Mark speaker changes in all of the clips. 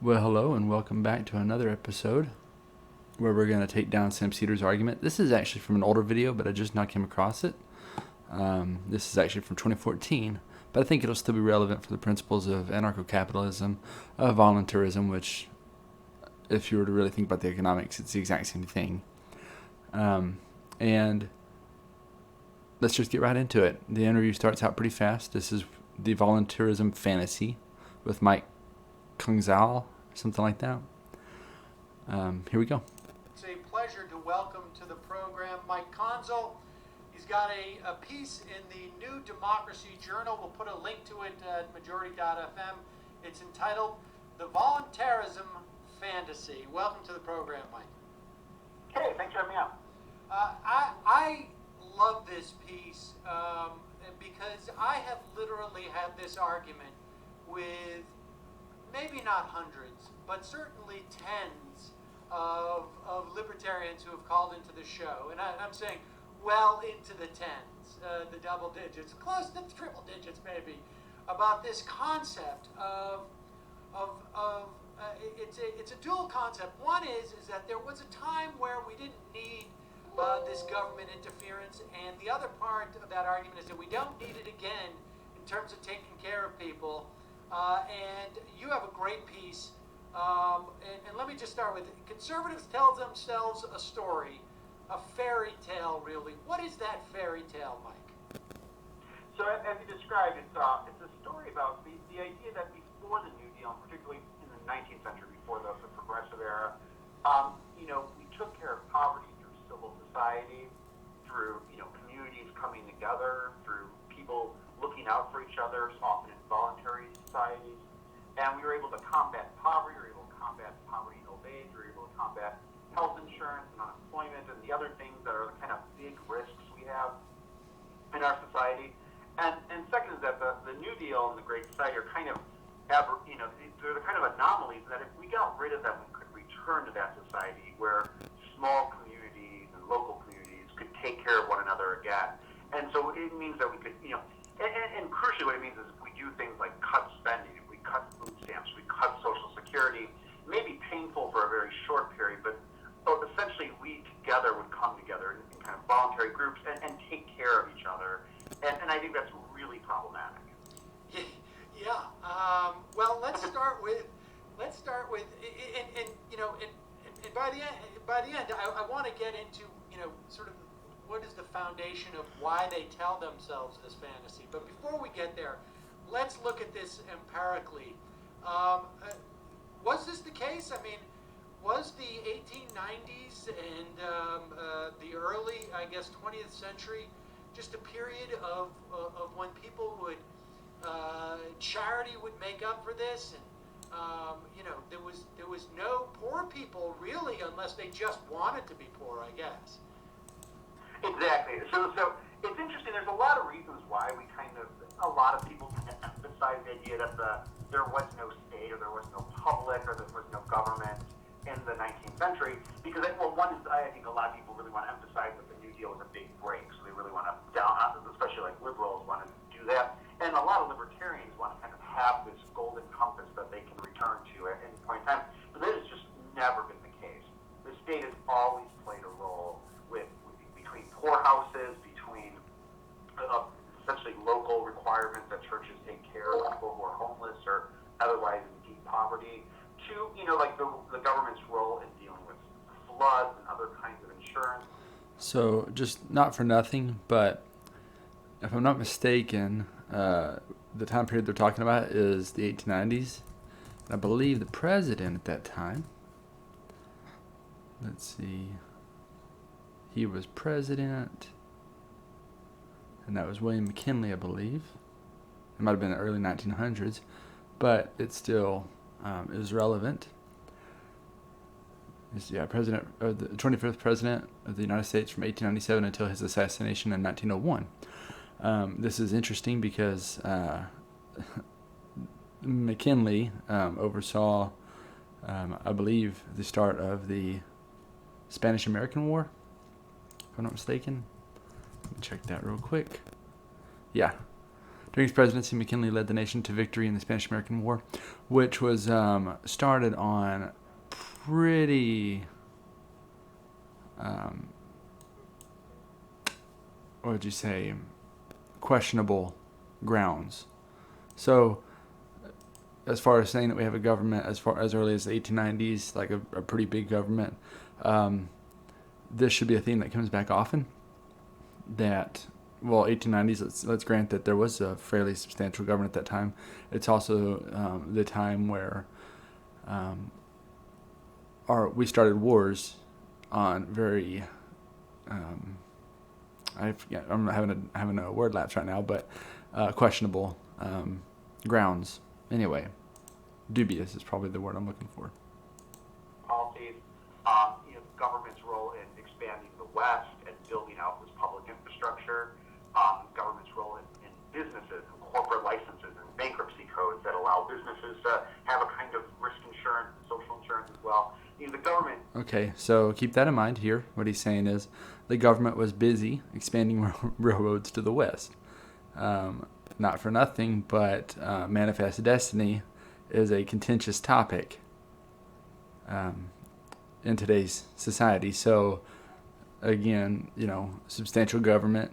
Speaker 1: Well, hello, and welcome back to another episode where we're going to take down Sam Seder's argument. This is actually from an older video, but I just now came across it. This is actually from 2014, but I think it'll still be relevant for the principles of anarcho-capitalism, of voluntarism, which, if you were to really think about the economics, it's the exact same thing. And let's just get right into it. The interview starts out pretty fast. This is the voluntarism fantasy with Mike Kungzal, something like that. Here we go.
Speaker 2: It's a pleasure to welcome to the program Mike Konzel. He's got a piece in the New Democracy Journal. We'll put a link to it at majority.fm. It's entitled The Voluntarism Fantasy. Welcome to the program, Mike.
Speaker 3: Hey, thanks for having me on.
Speaker 2: I love this piece because I have literally had this argument with maybe not hundreds, but certainly tens of libertarians who have called into the show. And I'm saying well into the tens, the double digits, close to triple digits maybe, about this concept of it's a dual concept. One is that there was a time where we didn't need this government interference, and the other part of that argument is that we don't need it again in terms of taking care of people. And you have a great piece. And let me just start with, conservatives tell themselves a story, a fairy tale, really. What is that fairy tale, Mike?
Speaker 3: So as you described, it's a story about the idea that before the New Deal, particularly in the 19th century, before the progressive era, we took care of poverty through civil society, through communities coming together, through people looking out for each other, often in voluntary societies, and we were able to combat poverty. We were able to combat poverty in old age. We were able to combat health insurance and unemployment and the other things that are the kind of big risks we have in our society. And second is that the New Deal and the Great Society are kind of they're the kind of anomalies that if we got rid of them, we could return to that society where small communities and local communities could take care of one another again. And so it means that we could, and crucially what it means is if we do things like cut spending, if we cut food stamps, we cut Social Security, it may be painful for a very short period, but essentially we together would come together in kind of voluntary groups and take care of each other. And I think that's really problematic.
Speaker 2: Yeah. Well, let's start with, and by the end, I want to get into, sort of what is the foundation of why they tell themselves this fantasy. But before we get there, let's look at this empirically. Was this the case? I mean, was the 1890s and the early, 20th century just a period of when people would, charity would make up for this, and there was no poor people really, unless they just wanted to be poor, I guess.
Speaker 3: Exactly. So it's interesting. There's a lot of reasons why a lot of people kind of emphasize the idea that there was no state, or there was no public, or there was no government in the 19th century. Because, one is I think a lot of people really want to emphasize that the New Deal was a big break, so they really want to especially like liberals want to do that. And a lot of libertarians want to kind of have this golden compass that they can return to at any point in time. But that has just never been the case. The state has always played a role between poorhouses, between essentially local requirements that churches take care of people who are homeless or otherwise in deep poverty, to the government's role in dealing with floods and other kinds of insurance.
Speaker 1: So, just not for nothing, but if I'm not mistaken, the time period they're talking about is the 1890s. And I believe the president at that time, let's see, he was president, and that was William McKinley, I believe. It might have been the early 1900s, but it still is relevant. President, the 25th president of the United States from 1897 until his assassination in 1901. This is interesting because McKinley oversaw, I believe, the start of the Spanish-American War, if I'm not mistaken. Let me check that real quick. Yeah. During his presidency, McKinley led the nation to victory in the Spanish-American War, which was started on pretty, what would you say, questionable grounds. So, as far as saying that we have a government as early as the 1890s, like a pretty big government, this should be a theme that comes back often. That, well, 1890s, let's grant that there was a fairly substantial government at that time. It's also the time where we started wars on very, I'm having a word lapse right now, but questionable grounds. Anyway, dubious is probably the word I'm looking for.
Speaker 3: Policies, government's role in expanding the West and building out this public infrastructure, government's role in businesses and corporate licenses and bankruptcy codes that allow businesses to have a kind of risk insurance, social insurance as well. The government.
Speaker 1: Okay, so keep that in mind here. What he's saying is the government was busy expanding railroads to the West. Not for nothing, but manifest destiny is a contentious topic in today's society. So, again, substantial government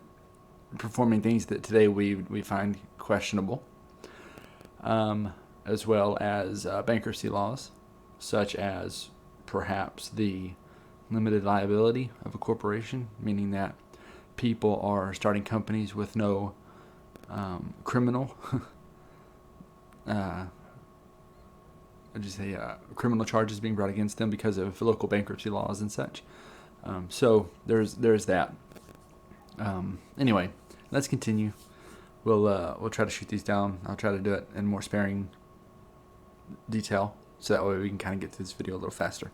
Speaker 1: performing things that today we find questionable, as well as bankruptcy laws, such as perhaps the limited liability of a corporation, meaning that people are starting companies with no criminal criminal charges being brought against them because of local bankruptcy laws and such. So there's that. Anyway, let's continue. We'll try to shoot these down. I'll try to do it in more sparing detail, so that way we can kind of get through this video a little faster.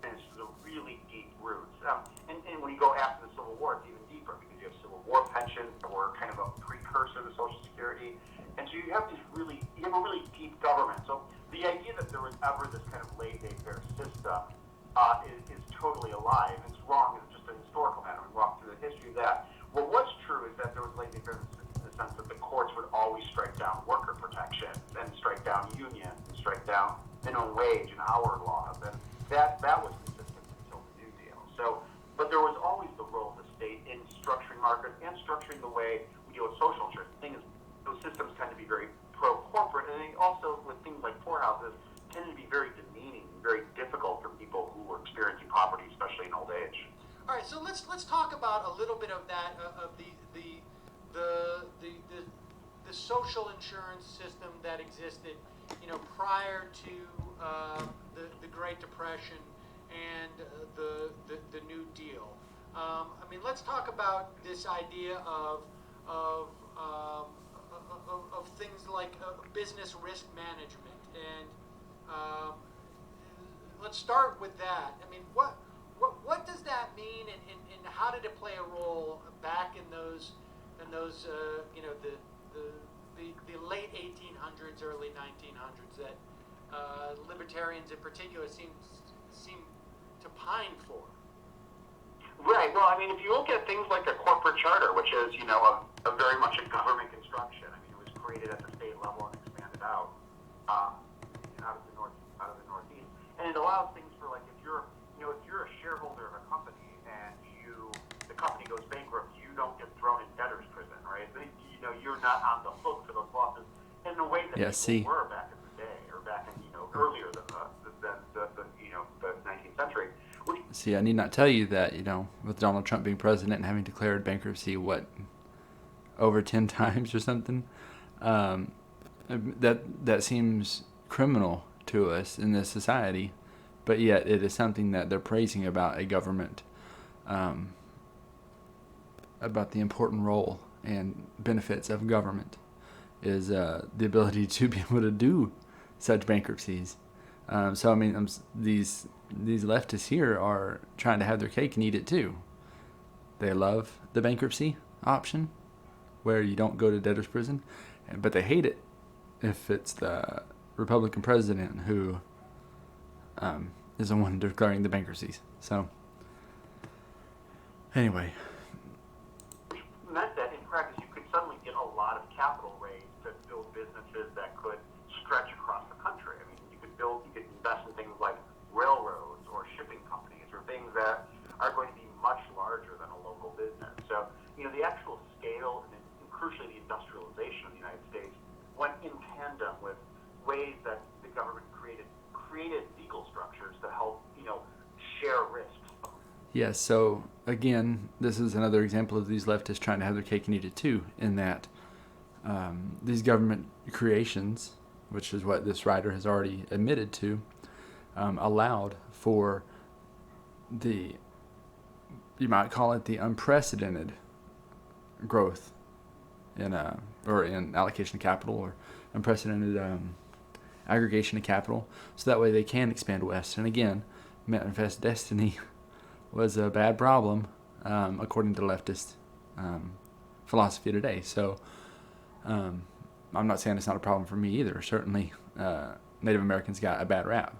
Speaker 3: It's the really deep roots. And when you go after the Civil War, it's even deeper because you have Civil War pensions that were kind of a precursor to Social Security. And so you have a really deep government. So the idea that there was ever this kind of laissez-faire system is totally a lie. And it's wrong. It's just a historical matter. We walk through the history of that. Well, what's true is that there was laissez-faire in the sense that the courts would always strike down worker protections and strike down unions and strike down minimum wage and hour laws. And that was consistent until the New Deal. So, but there was always the role of the state in structuring markets and structuring the way we deal with social insurance. The thing is, those systems tend to be very pro-corporate, and they also, with things like poorhouses, tend to be very demeaning, very difficult for people who were experiencing poverty, especially in old age.
Speaker 2: All right, so let's talk about a little bit of that of the social insurance system that existed, prior to the Great Depression and the New Deal. Let's talk about this idea of things like business risk management, and let's start with that. What does that mean, and how did it play a role back in those the late 1800s, early 1900s that libertarians in particular seem to pine for?
Speaker 3: Right. Well, if you look at things like a corporate charter, which is, a very much a government construction. It was created at the state level and expanded out of the Northeast, and it allows things for, like, if you're a shareholder of a company and the company goes bankrupt, you don't get thrown in debtor's prison, right? You're not on the hook for those losses in the way that people were back in the day, or back in earlier than the 19th century.
Speaker 1: See, I need not tell you that, with Donald Trump being president and having declared bankruptcy, over 10 times or something, that seems criminal to us in this society, but yet it is something that they're praising about a government, about the important role and benefits of government, is the ability to be able to do such bankruptcies. These leftists here are trying to have their cake and eat it too. They love the bankruptcy option, where you don't go to debtor's prison, but they hate it if it's the Republican president who is the one declaring the bankruptcies. So, anyway.
Speaker 3: Which meant that in practice you could suddenly get a lot of capital ways that the government created legal structures to help, share risks.
Speaker 1: Yes, so again, this is another example of these leftists trying to have their cake and eat it too, in that these government creations, which is what this writer has already admitted to, allowed for you might call it the unprecedented growth in allocation of capital, or unprecedented aggregation of capital, so that way they can expand west. And again, manifest destiny was a bad problem, according to leftist philosophy today. So I'm not saying it's not a problem for me either. Certainly, Native Americans got a bad rap,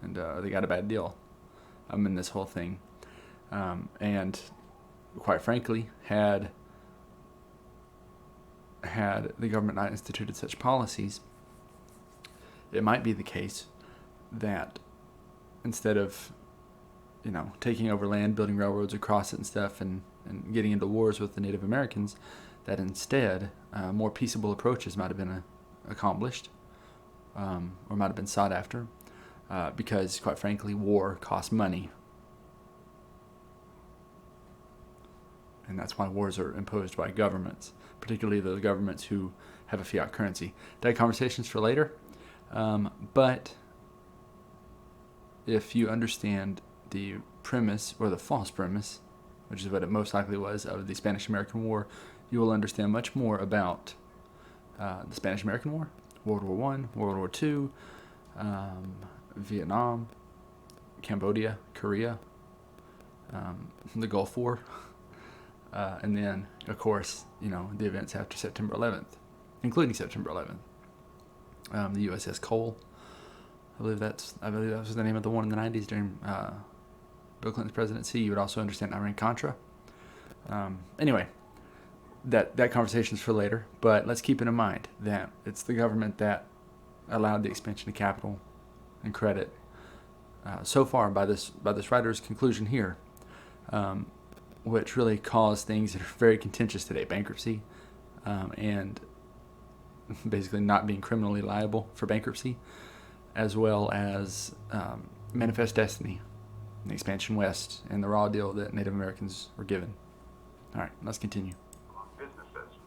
Speaker 1: and they got a bad deal in this whole thing. And quite frankly, had the government not instituted such policies, it might be the case that instead of taking over land, building railroads across it and stuff, and getting into wars with the Native Americans, that instead more peaceable approaches might have been accomplished, or might have been sought after, because quite frankly, war costs money. And that's why wars are imposed by governments, particularly those governments who have a fiat currency. That conversation's for later, but if you understand the premise, or the false premise, which is what it most likely was, of the Spanish-American War, you will understand much more about the Spanish-American War, World War I, World War II, Vietnam, Cambodia, Korea, the Gulf War, and then, of course, the events after September 11th, including September 11th. The USS Cole, I believe that was the name of the one in the 90s during Bill Clinton's presidency. You would also understand Iran-Contra. Anyway, that conversation's for later, but let's keep it in mind that it's the government that allowed the expansion of capital and credit so far by this writer's conclusion here, which really caused things that are very contentious today: bankruptcy, and basically not being criminally liable for bankruptcy, as well as manifest destiny, the expansion west, and the raw deal that Native Americans were given. All right, let's continue.
Speaker 3: Businesses.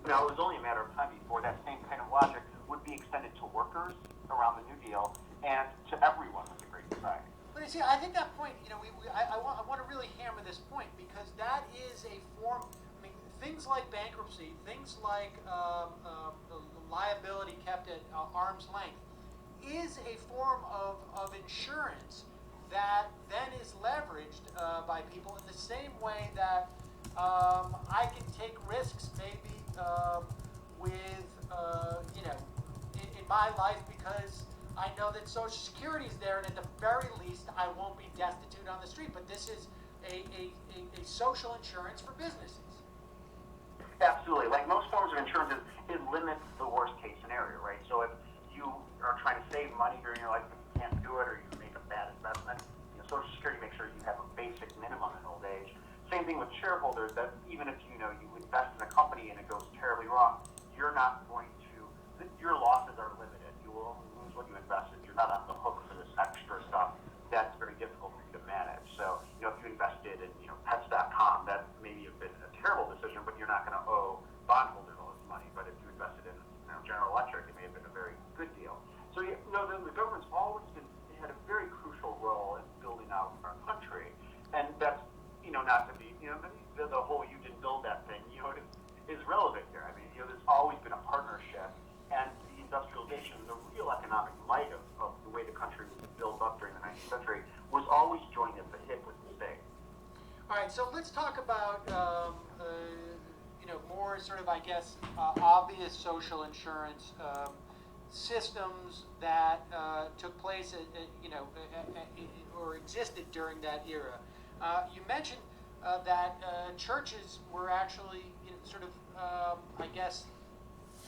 Speaker 3: Now, it was only a matter of time before that same kind of logic would be extended to workers around the New Deal and to everyone with the Great Society.
Speaker 2: But you see, I think that point, I want to really hammer this point, because that is a form. I mean, things like bankruptcy, things like liability kept at arm's length, is a form of insurance that then is leveraged by people in the same way that I can take risks maybe with in my life, because I know that Social Security is there, and at the very least I won't be destitute on the street. But this is a social insurance for businesses.
Speaker 3: Absolutely. Like most forms of insurance, it limits the worst case scenario, right? So if you are trying to save money during your life but you can't do it, or you make a bad investment, Social Security makes sure you have a basic minimum in old age. Same thing with shareholders, that even if you invest in a company and it goes terribly wrong, you're not going to, your losses are limited. You will only lose what you invested. You're not on the hook for this extra stuff that's very difficult for you to manage. So, if you invested in, pets.com, that maybe have been a terrible decision, but you're not going to owe bondholders all this money. But if you invested in General Electric, it may have been a very good deal. So, the government's always had a very crucial role in building out our country. And that's, not to be, the whole "you didn't build that thing," is relevant here. I mean, there's always been a partnership, and the industrialization, the real economic might of the way the country was built up during the 19th century was always joined at the hip with the state.
Speaker 2: All right, so let's talk about, more sort of, I guess, obvious social insurance systems that took place, or existed during that era. You mentioned that churches were actually I guess,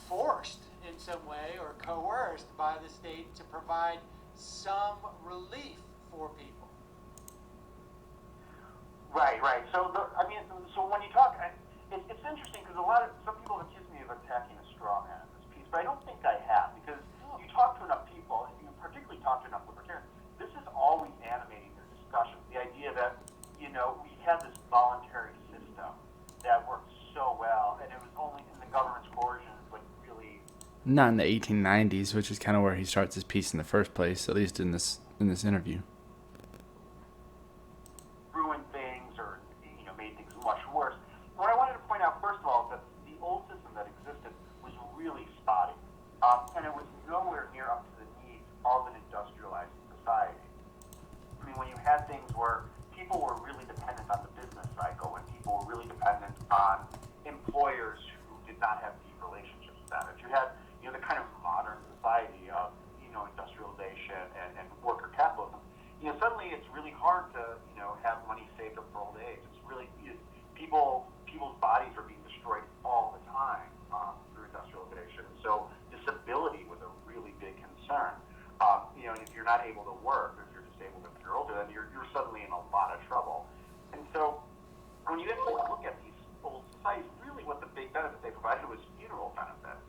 Speaker 2: forced in some way or coerced by the state to provide some relief for people.
Speaker 3: Right. So when you talk, it's interesting because some people have accused me of attacking a straw man in this piece, but I don't think I have, because you talk
Speaker 1: Not in the 1890s, which is kind of where he starts his piece in the first place, at least in this interview.
Speaker 3: Ruined things or made things much worse. What I wanted to point out first of all is that the old system that existed was really spotty, and it was nowhere near up to the needs of an industrialized society. I mean, when you had things where people were really dependent on the business cycle, and people were really dependent on employers who did not have deep relationships with them. If you had the kind of modern society of industrialization and worker capitalism, suddenly it's really hard to have money saved up for old age. It's really people's bodies are being destroyed all the time through industrialization. So disability was a really big concern. And if you're not able to work, or if you're disabled if you're older, then you're suddenly in a lot of trouble. And so when you actually look at these old societies, really what the big benefit they provided was funeral benefits.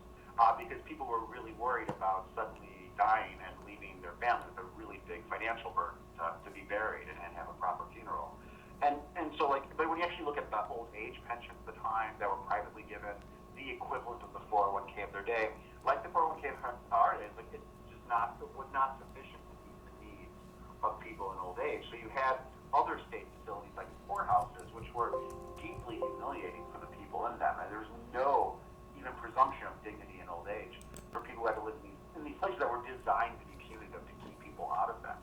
Speaker 3: Because people were really worried about suddenly dying and leaving their family with a really big financial burden to be buried and have a proper funeral. And so but when you actually look at the old age pensions at the time that were privately given, the equivalent of the 401k of their day, like the 401k of our days, it was not sufficient to meet the needs of people in old age. So you had other state facilities like poorhouses, which were deeply humiliating for the people in them, and there was no even presumption of dignity in old age for people who had to live in these places that were designed to be punitive to keep people out of them.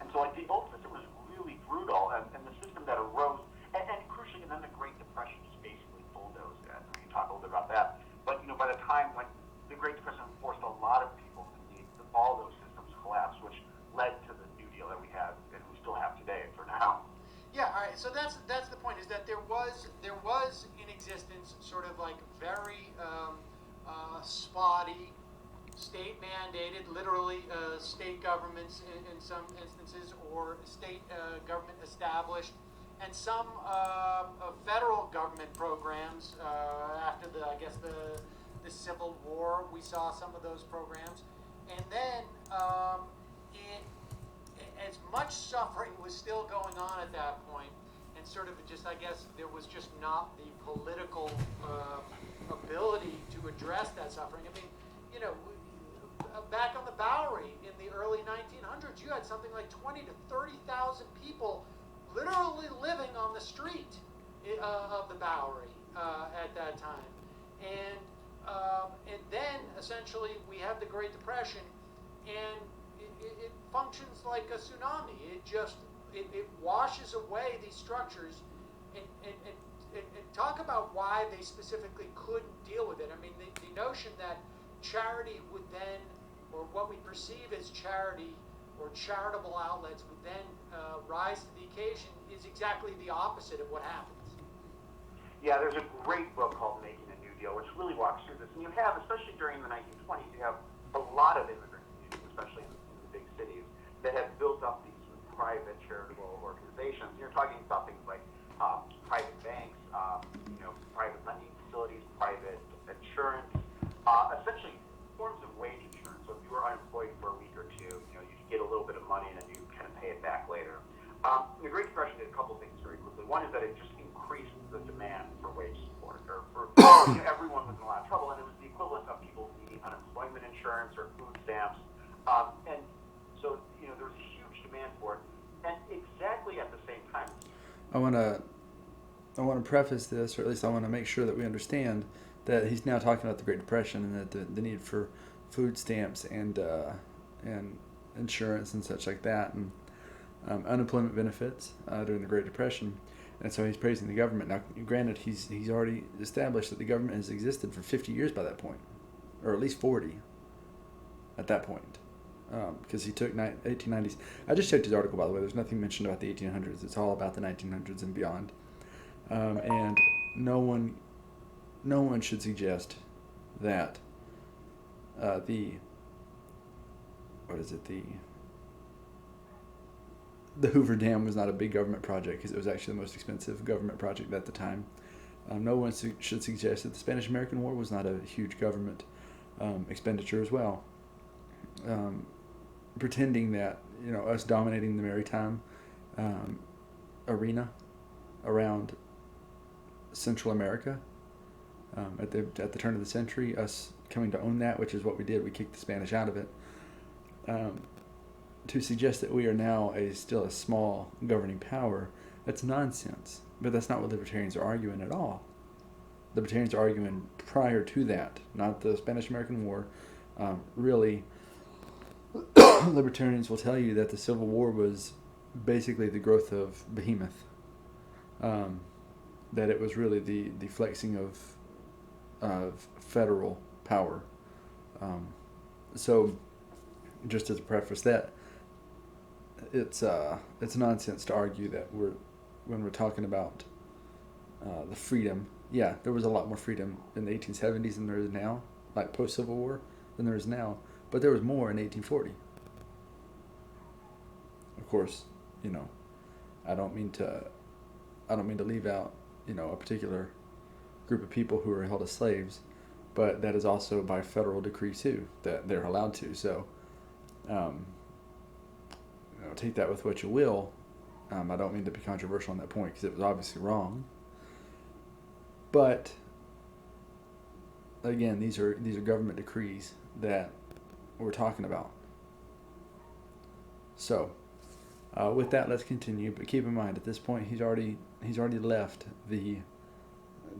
Speaker 3: And so the old system was really brutal, and the system that arose, and crucially, and then the Great Depression just basically bulldozed it. We can talk a little bit about that. But by the time the Great Depression forced a lot of people to need all those systems collapsed, which led to the New Deal that we have and we still have today for now.
Speaker 2: Yeah, all right. So that's the point, is that there was in existence sort of very spotty, state mandated, literally state governments in some instances, or state government established, and some federal government programs. After the Civil War, we saw some of those programs, and then as much suffering was still going on at that point, and sort of there was just not the political ability to address that suffering. I mean, back on the Bowery in the early 1900s, you had something like 20 to 30,000 people literally living on the street of the Bowery at that time, and then essentially we have the Great Depression, and it functions like a tsunami. It washes away these structures, and talk about why they specifically couldn't deal with it. I mean, the notion that charity would then, or what we perceive as charity or charitable outlets would then rise to the occasion, is exactly the opposite of what happens.
Speaker 3: Yeah, there's a great book called Making a New Deal, which really walks through this. And you have, especially during the 1920s, you have a lot of immigrant communities, especially in the big cities, that have built up these private charitable organizations. You're talking about things like private banks, private lending facilities, private insurance, essentially forms of wage insurance. So if you were unemployed for a week or two, you get a little bit of money and then you kind of pay it back later. The Great Depression did a couple things very quickly. One is that it just increased the demand for wage support, or for everyone was in a lot of trouble, and it was the equivalent of people needing unemployment insurance or food stamps. And so there was a huge demand for it, and exactly at the same time.
Speaker 1: I want to preface this, or at least I want to make sure that we understand that he's now talking about the Great Depression, and that the need for food stamps and insurance and such like that, and unemployment benefits during the Great Depression. And so he's praising the government. Now, granted, he's already established that the government has existed for 50 years by that point, or at least 40 at that point, because he took 1890s. I just checked his article, by the way. There's nothing mentioned about the 1800s. It's all about the 1900s and beyond. And no one should suggest that the Hoover Dam was not a big government project, because it was actually the most expensive government project at the time. No one should suggest that the Spanish-American War was not a huge government expenditure as well. Pretending that us dominating the maritime arena around Central America at the turn of the century, us coming to own that, which is what we did. We kicked the Spanish out of it. To suggest that we are now still a small governing power, that's nonsense. But that's not what libertarians are arguing at all. Libertarians are arguing prior to that, not the Spanish-American War. Really, libertarians will tell you that the Civil War was basically the growth of behemoth. That it was really the flexing of federal power. So, just as a preface, that it's nonsense to argue that when we're talking about the freedom. Yeah, there was a lot more freedom in the 1870s than there is now, like post-Civil War, than there is now. But there was more in 1840. Of course, I don't mean to leave out, a particular group of people who are held as slaves, but that is also by federal decree too, that they're allowed to. So, take that with what you will. I don't mean to be controversial on that point because it was obviously wrong. But again, these are government decrees that we're talking about. So, with that, let's continue. But keep in mind, at this point, he's already left the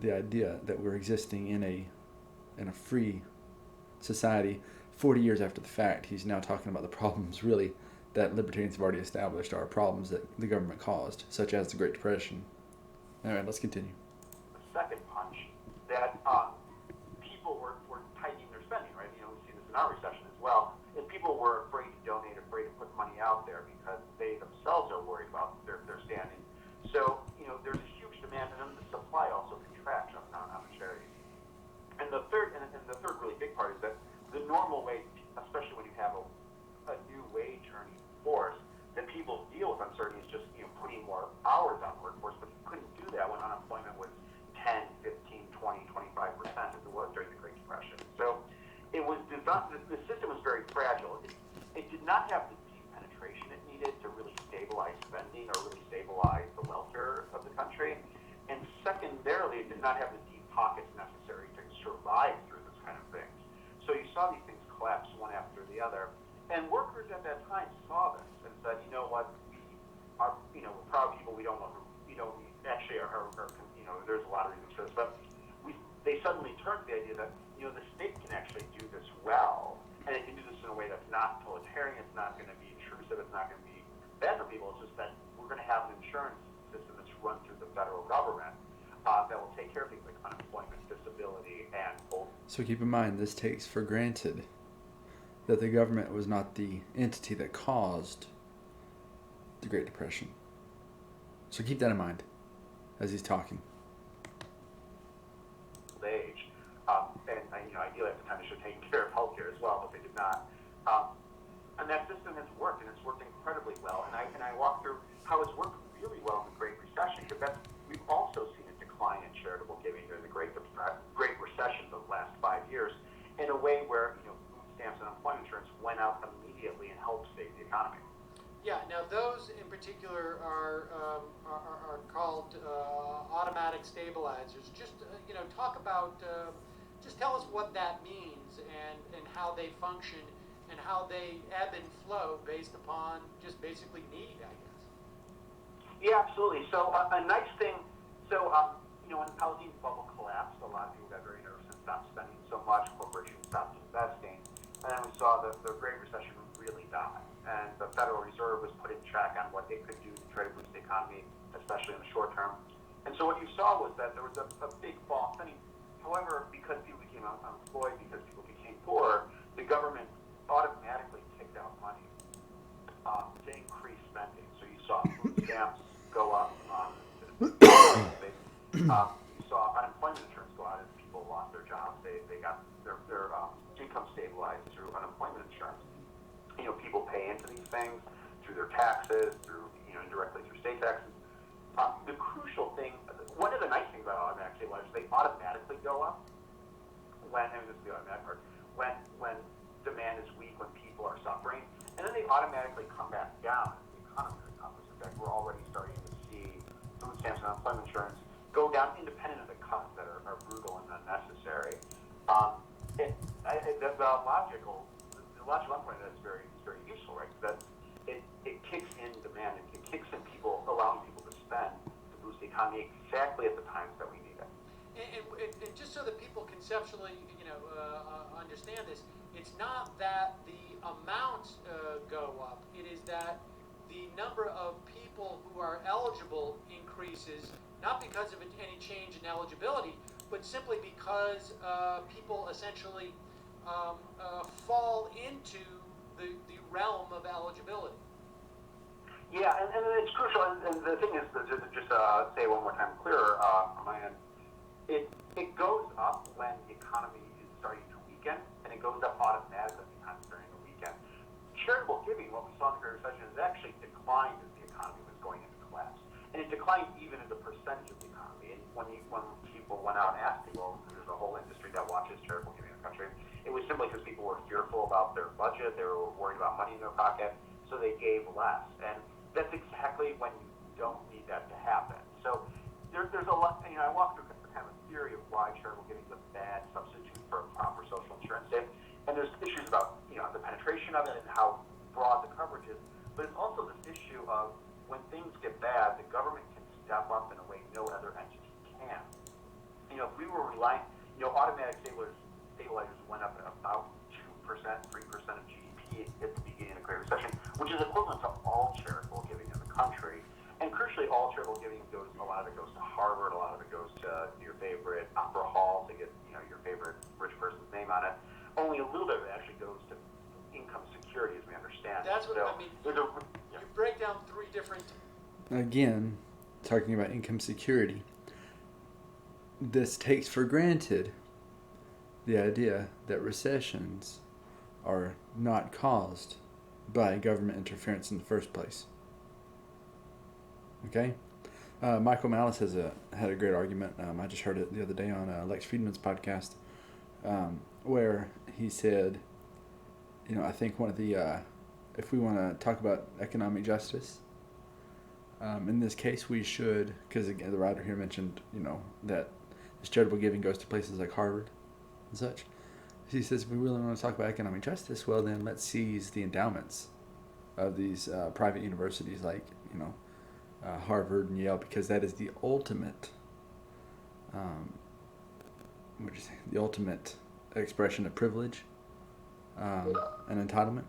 Speaker 1: idea that we're existing in a free society. 40 years after the fact, he's now talking about the problems really that libertarians have already established are problems that the government caused, such as the Great Depression. All right, let's continue.
Speaker 3: Second punch that people were tightening their spending, right? We see this in our recession as well. And people were afraid to donate, afraid to put money out there because they themselves are worried about their standing. So, there's a huge demand, and then the supply also contracts on the charities. And the third really big part is that the normal way, especially when you have a new wage earning force, that people deal with uncertainty is just putting more hours on the workforce, but you couldn't do that when unemployment was 10, 15, 20, 25% as it was during the Great Depression. So it was designed, the system was very fragile. It did not have the deep penetration it needed to really stabilize spending or really stabilize the welfare of the country. And secondarily, it did not have the deep pockets necessary to survive through this kind of things. So you saw these things collapse one after the other. And workers at that time saw this and said, you know what, we are, we're proud people, we don't know, we actually are there's a lot of reasons for this, but they suddenly turned to the idea that, the state can actually do this well, and it can do this in a way that's not totalitarian, it's not going to be intrusive, it's not going to be bad for people, it's just that we're going to have an insurance system that's run through the federal government that will take care of things like unemployment, disability, and old.
Speaker 1: So keep in mind, this takes for granted that the government was not the entity that caused the Great Depression. So keep that in mind as he's talking.
Speaker 3: Age, and ideally at the time they should have taken care of healthcare as well, but they did not. And that system has worked, and it's worked incredibly well. And I walked through how it's worked really well in the Great Recession, because we've also seen a decline in charitable giving during the Great Recession of the last 5 years, in a way where food stamps and unemployment insurance went out immediately and helped save the economy.
Speaker 2: Yeah. Now, those in particular are called automatic stabilizers. Just talk about. Just tell us what that means and how they function and how they ebb and flow based upon just basically need, I guess.
Speaker 3: Yeah, absolutely. So a nice thing. So when the housing bubble collapsed, a lot of people got very nervous and stopped spending so much. Corporations stopped investing, and then we saw the Great Recession really die. And the Federal Reserve was put in check on what they could do to try to boost the economy, especially in the short term. And so what you saw was that there was a big fall spending. However, because people became unemployed, because people became poor, the government automatically kicked out money to increase spending. So you saw food stamps go up. You saw unemployment insurance go out as people lost their jobs. They got their income stabilized through unemployment insurance. People pay into these things through their taxes, through indirectly through state taxes. The crucial thing, one of the nice things about automatic stabilizers, they automatically go up when, and this is the automatic part, when demand is weak, when people are suffering, and then they automatically come back down as the economy recovers. In fact, we're already starting to see food stamps and unemployment insurance go down independent of the cuts that are brutal and unnecessary. the logical endpoint of that is very useful, right? That it kicks in demand, it kicks in people, allowing people to spend to boost the economy exactly at the times that we need it.
Speaker 2: And just so that people conceptually, understand this, it's not that the amounts go up. It is that the number of people who are eligible increases, not because of any change in eligibility, but simply because people essentially fall into the realm of eligibility.
Speaker 3: Yeah, and it's crucial. And the thing is, to just say one more time clearer on my end, it goes up when the economy is starting to weaken, and it goes up automatically when the economy is starting to weaken. Charitable giving, what we saw in the Great Recession, has actually declined as the economy was going into collapse. And it declined even as a percentage of the economy. And when people went out and asked people, there's a whole industry that watches charitable giving in the country, it was simply because people were fearful about their budget, they were worried about money in their pocket, so they gave less. And that's exactly when you don't need that to happen. So there's a lot, I walked through kind of a theory of why charitable giving is a bad substitute for a proper social insurance state. And there's issues about, the penetration of it and how broad the coverage is. But it's also this issue of when things get bad, the government can step up in a way no other entity can. If we were relying, automatic stabilizers went up at about 2%, 3% of GDP at the beginning of the Great Recession, which is equivalent to all charitable giving in the country. And crucially, a lot of it goes to Harvard, a lot of it goes to your favorite opera hall to get, your favorite rich person's name on it. Only a little bit of it actually goes to income security, as we understand.
Speaker 2: That's what I mean. You break down three different.
Speaker 1: Again, talking about income security, this takes for granted the idea that recessions are not caused by government interference in the first place. Okay? Michael Malice had a great argument. I just heard it the other day on Lex Friedman's podcast, where he said, I think one of the, if we want to talk about economic justice, in this case we should, because again, the writer here mentioned, that this charitable giving goes to places like Harvard and such. He says, if we really want to talk about economic justice, well then let's seize the endowments of these private universities like, Harvard and Yale, because that is the ultimate, the ultimate expression of privilege and entitlement.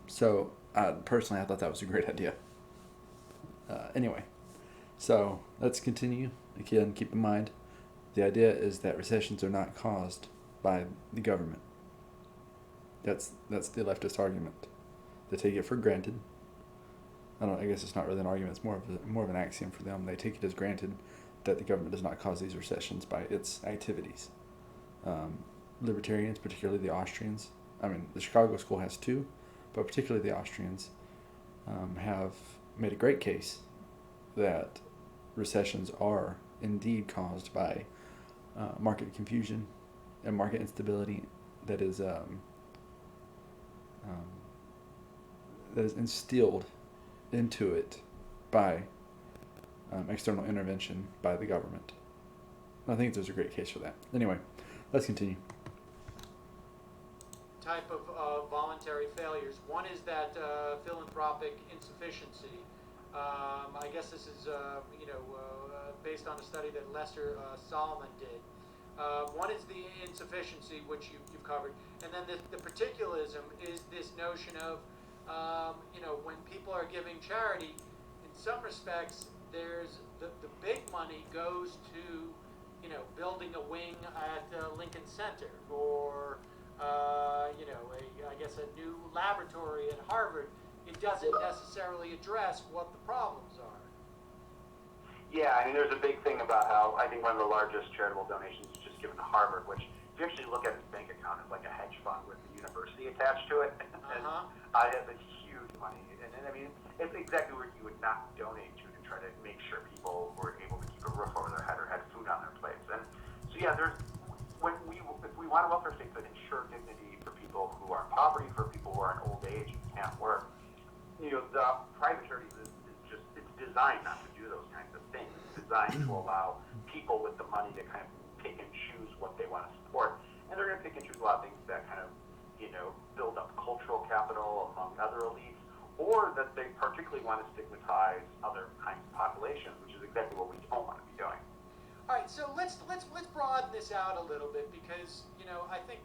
Speaker 1: So, personally, I thought that was a great idea. Anyway, so let's continue. Again, keep in mind, the idea is that recessions are not caused by the government. That's the leftist argument. They take it for granted. I guess it's not really an argument. It's more of an axiom for them. They take it as granted that the government does not cause these recessions by its activities. Libertarians, particularly the Austrians, the Chicago School has too, but particularly the Austrians, have made a great case that recessions are indeed caused by market confusion and market instability that is instilled into it by external intervention by the government. I think there's a great case for that. Anyway, let's continue.
Speaker 2: Type of voluntary failures. One is that philanthropic insufficiency. I guess this is based on a study that Lester Solomon did. One is the insufficiency, which you've covered, and then the particularism is this notion of when people are giving charity, in some respects, there's the big money goes to, building a wing at Lincoln Center, or, a new laboratory at Harvard. It doesn't necessarily address what the problems are.
Speaker 3: Yeah, there's a big thing about how I think one of the largest charitable donations is just given to Harvard, which if you actually look at his bank account, it's like a hedge fund with the university attached to it. And it has a huge money. And it's exactly where you would not donate to try to make sure people were able to keep a roof over their head or had food on their plates. And so, yeah, if we want a welfare state that ensure dignity for people who are in poverty, for people who are in old age and can't work, the private charities it's designed not to do those kinds of things. It's designed to allow people with the money to kind of pick and choose what they want to support. and they're going to pick and choose a lot of things that kind of, build up cultural capital among other elites, or that they particularly want to stigmatize other kinds of populations, which is exactly what we don't want to be doing.
Speaker 2: All right, so let's broaden this out a little bit, because I think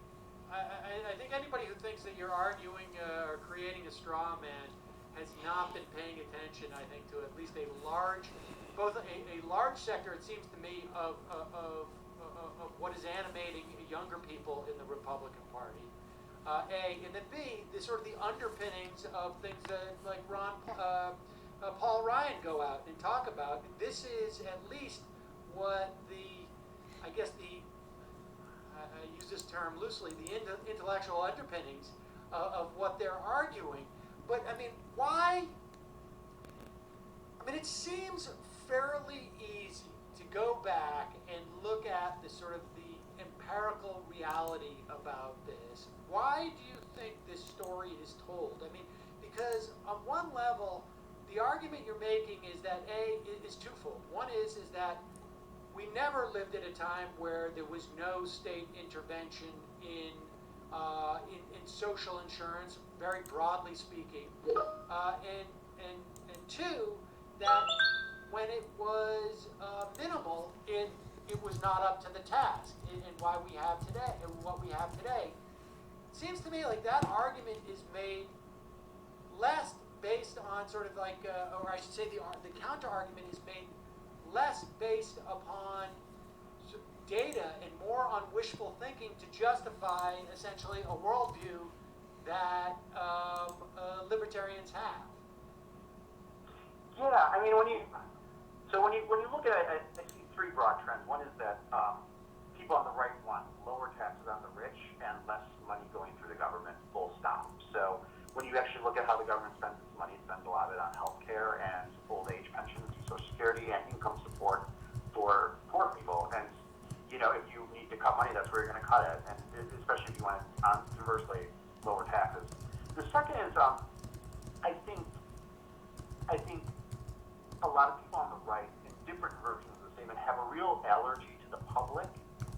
Speaker 2: anybody who thinks that you're arguing or creating a straw man has not been paying attention, I think, to at least a large sector, it seems to me, of what is animating younger people in the Republican Party. A, and then B, the sort of the underpinnings of things that like Paul Ryan go out and talk about. This is at least what I use this term loosely, the intellectual underpinnings of what they're arguing. But I mean, why? I mean, it seems fairly easy to go back and look at the sort of the empirical reality about this. Why do you think this story is told? I mean, because on one level, the argument you're making is that is twofold. One is that we never lived at a time where there was no state intervention in social insurance, very broadly speaking, and two, that when it was minimal, it was not up to the task, and why we have today, and what we have today. It seems to me like that argument is made less based on sort of like, or I should say, the counter argument is made less based upon data and more on wishful thinking to justify essentially a worldview that libertarians have.
Speaker 3: Yeah, I mean, when you look at it, I see three broad trends. One is that people on the right want lower taxes on the rich and less money going through the government, full stop. So when you actually look at how the government spends its money, it spends a lot of it on health care and old age pensions through Social Security and income support for poor people. And, if you need to cut money, that's where you're going to cut it, and especially if you want to, conversely, lower taxes. The second is, I think a lot of people on the right, in different versions of the statement, have a real allergy to the public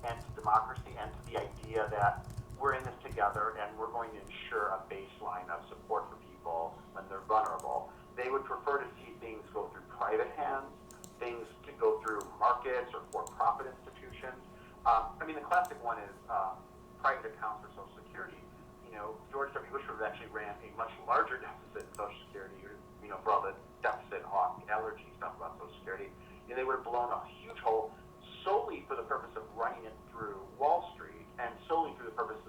Speaker 3: and to democracy and to the idea that we're in this together and we're going to ensure a baseline of support for people when they're vulnerable. They would prefer to see things go through private hands, things to go through markets or for-profit institutions. I mean, the classic one is private accounts for Social Security. George W. Bush actually ran a much larger deficit in Social Security, for all the deficit hawk allergy stuff about Social Security. They would have blown a huge hole solely for the purpose of running it through Wall Street and solely for the purpose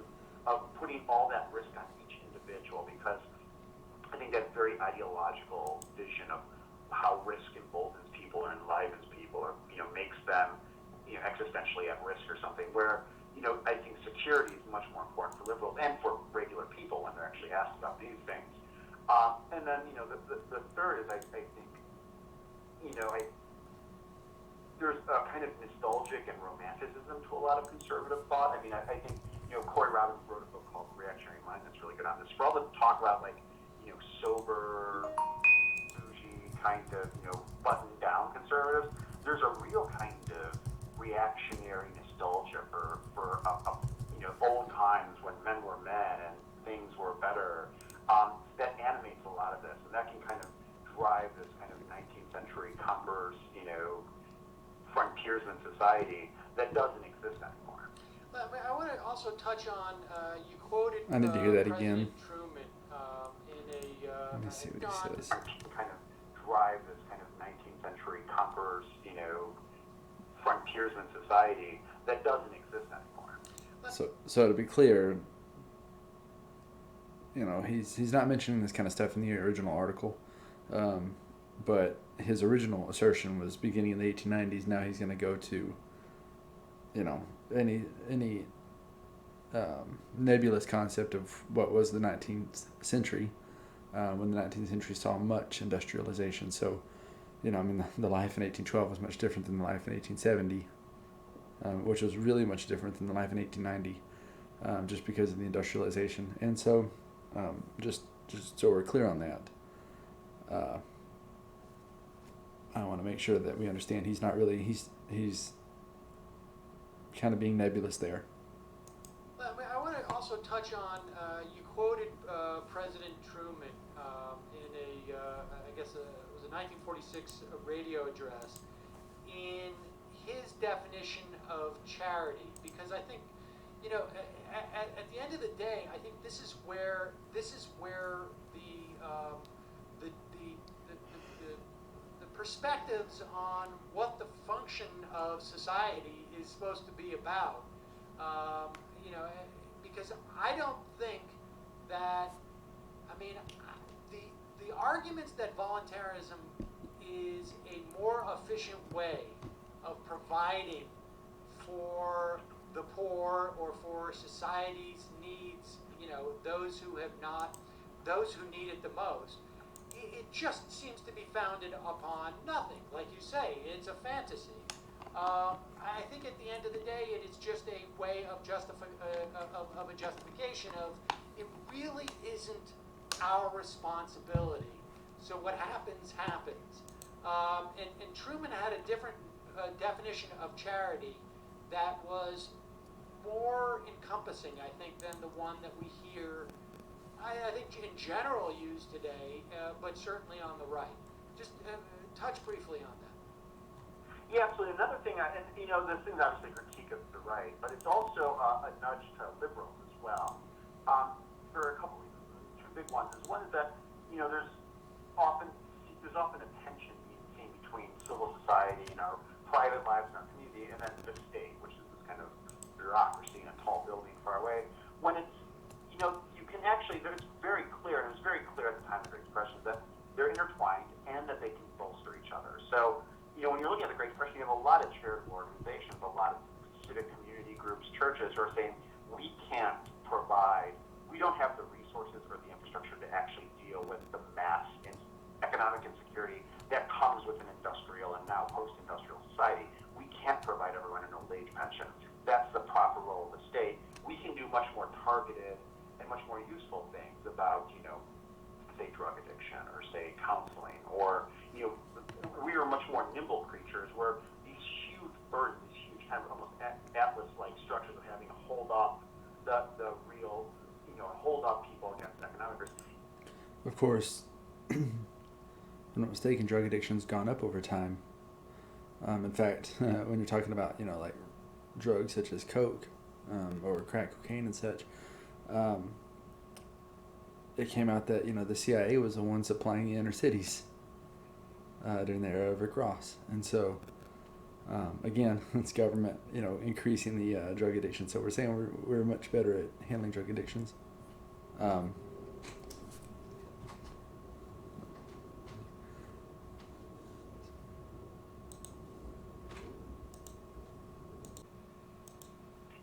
Speaker 3: of putting all that risk on each individual, because I think that very ideological vision of how risk emboldens people and enlivens people, or makes them existentially at risk or something. Where I think security is much more important for liberals and for regular people when they're actually asked about these things. And then the third is I think there's a kind of nostalgic and romanticism to a lot of conservative thought. I mean, I think Corey Robins wrote a book called Reactionary Mind that's really good on this. For all the talk about sober, bougie, kind of buttoned down conservatives, there's a real kind of reactionary nostalgia for old times when men were men and things were better. That animates a lot of this, and that can kind of drive this kind of 19th century converse, frontiersman society that doesn't exist anymore.
Speaker 2: I want to also touch on, you quoted
Speaker 1: I need to hear that
Speaker 2: President
Speaker 1: again.
Speaker 2: Truman in a...
Speaker 1: Let me see what he says.
Speaker 3: Kind of drive this kind of 19th century converse, frontiersman society that doesn't exist anymore.
Speaker 1: So to be clear, he's not mentioning this kind of stuff in the original article, but his original assertion was beginning in the 1890s. Now he's going to go to, any nebulous concept of what was the 19th century, when the 19th century saw much industrialization. So, the life in 1812 was much different than the life in 1870, which was really much different than the life in 1890, just because of the industrialization. And so, just so we're clear on that, I want to make sure that we understand he's not really, he's kind of being nebulous there.
Speaker 2: to also touch on, you quoted President Truman in I guess it was a 1946 radio address, in his definition of charity, because I think, at the end of the day, I think this is where the perspectives on what the function of society is supposed to be about. Because I don't think that, the arguments that voluntarism is a more efficient way of providing for the poor or for society's needs, those who need it the most, it just seems to be founded upon nothing. Like you say, it's a fantasy. I think at the end of the day, it is just a way of a justification of, it really isn't our responsibility. So what happens, happens. And Truman had a different definition of charity that was more encompassing, I think, than the one that we hear, I think, in general used today, but certainly on the right. Just touch briefly on that.
Speaker 3: Yeah, absolutely. Another thing, this thing's obviously a critique of the right, but it's also a nudge to liberals as well, for a couple reasons. Two big ones is, one is that, there's often a tension being seen between civil society, private lives in our community, and then the state, which is this kind of bureaucracy in a tall building far away. When it's, you can actually, it's very clear, and it was very clear at the time of the Great Depression, that they're intertwined and that they can bolster each other. So, when you're looking at the Great Depression, you have a lot of charitable organizations, a lot of civic community groups, churches who are saying, we don't have the resources or the infrastructure to actually deal with the mass economic insecurity that comes with an industrial and now post-industrial society. We can't provide everyone an old age pension. That's the proper role of the state. We can do much more targeted and much more useful things about, say, drug addiction, or say, counseling, or, we are much more nimble creatures, where these huge burdens, these huge kind of almost atlas-like structures of having to hold up the real, hold up people against economic risk.
Speaker 1: Of course, if I'm not mistaken, drug addiction's gone up over time. In fact, when you're talking about, like drugs such as coke, or crack cocaine and such, it came out that, the CIA was the one supplying the inner cities during the era of Rick Ross. And so, again, it's government, increasing the drug addiction. So we're saying we're much better at handling drug addictions.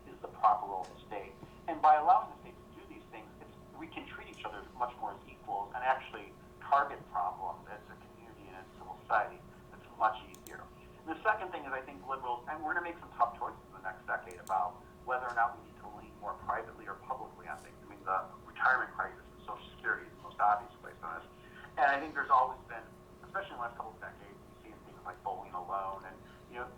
Speaker 3: Is the proper role of the state. And by allowing the state to do these things, we can treat each other much more as equals and actually target problems as a community and as civil society. It's much easier. And the second thing is, I think liberals, and we're going to make some tough choices in the next decade about whether or not we need to lean more privately or publicly on things. The retirement crisis and Social Security is the most obvious place on this. And I think there's always been, especially in the last couple of decades, we see things like bowling alone, and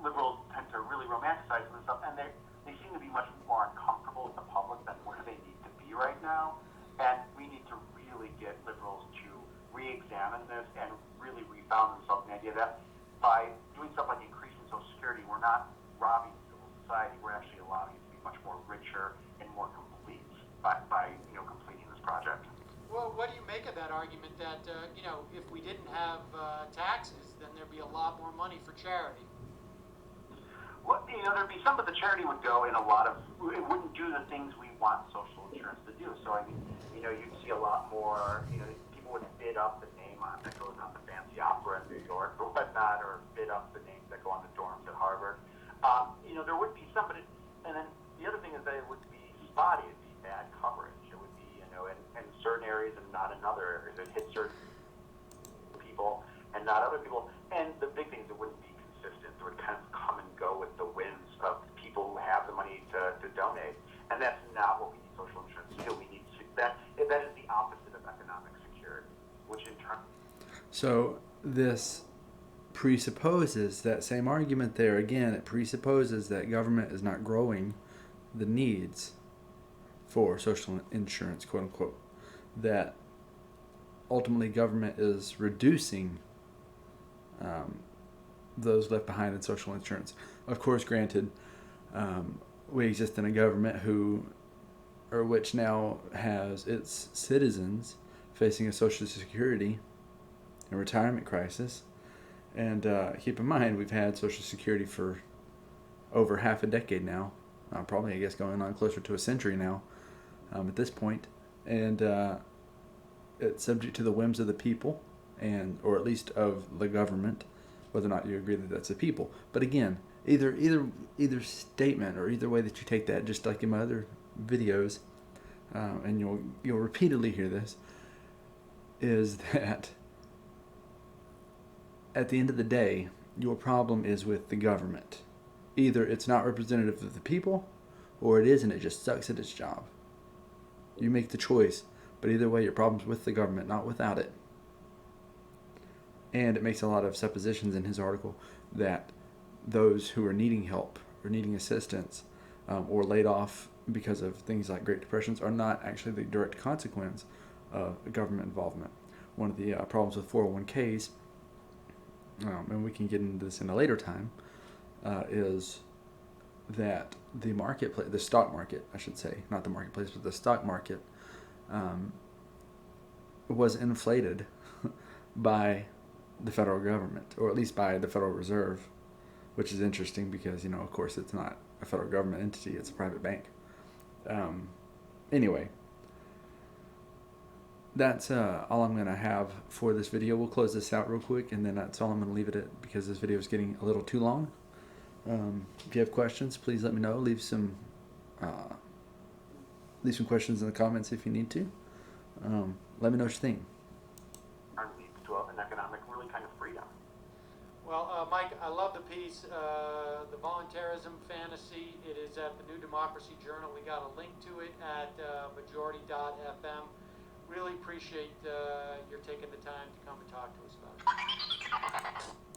Speaker 3: liberals tend to really romanticize this stuff, and they seem to be much more uncomfortable with the public than where they need to be right now. And we need to really get liberals to re-examine this and really refound themselves in the idea that by doing stuff like increasing Social Security, we're not robbing civil society, we're actually allowing it to be much more richer and more complete by completing this project.
Speaker 2: Well, what do you make of that argument that, if we didn't have taxes, then there'd be a lot more money for charity?
Speaker 3: Well, there'd be some, but the charity would go in a lot of, it wouldn't do the things we want social insurance to do. So, you'd see a lot more, people would bid up the name that goes on the fancy opera in New York or whatnot, or bid up the names that go on the dorms at Harvard. There would be some, and then the other thing is that it would be spotty, it'd be bad coverage. It would be, in certain areas and not in other areas. It hit certain people and not other people. And the big thing is it wouldn't be consistent. It would kind of come and go with the winds of people who have the money to donate. And that's not what we need social insurance to do. We need that is the opposite of economic security, which in turn.
Speaker 1: So this presupposes that same argument there again. It presupposes that government is not growing the needs for social insurance, quote unquote, that ultimately government is reducing those left behind in social insurance. Of course, granted, we exist in a government which now has its citizens facing a social security and retirement crisis. And keep in mind, we've had social security for over half a decade now, probably I guess going on closer to a century now at this point. And it's subject to the whims of the people, or at least of the government, whether or not you agree that that's the people. But again, either statement or either way that you take that, just like in my other videos, and you'll repeatedly hear this, is that at the end of the day, your problem is with the government. Either it's not representative of the people, or it is and it just sucks at its job. You make the choice, but either way, your problem's with the government, not without it. And it makes a lot of suppositions in his article that those who are needing help or needing assistance or laid off because of things like Great Depressions are not actually the direct consequence of government involvement. One of the problems with 401ks, and we can get into this in a later time, is that the marketplace, the stock market, I should say, not the marketplace, but the stock market was inflated by the federal government, or at least by the Federal Reserve, which is interesting because, of course, it's not a federal government entity, it's a private bank. Anyway, that's all I'm going to have for this video. We'll close this out real quick, and then that's all I'm going to leave it at because this video is getting a little too long. If you have questions, please let me know. Leave some questions in the comments if you need to. Let me know what you think.
Speaker 3: Leads to an economic really kind of freedom.
Speaker 2: Well, Mike, I love the piece, the voluntarism fantasy. It is at the New Democracy Journal. We got a link to it at majority.fm. Really appreciate your taking the time to come and talk to us about it.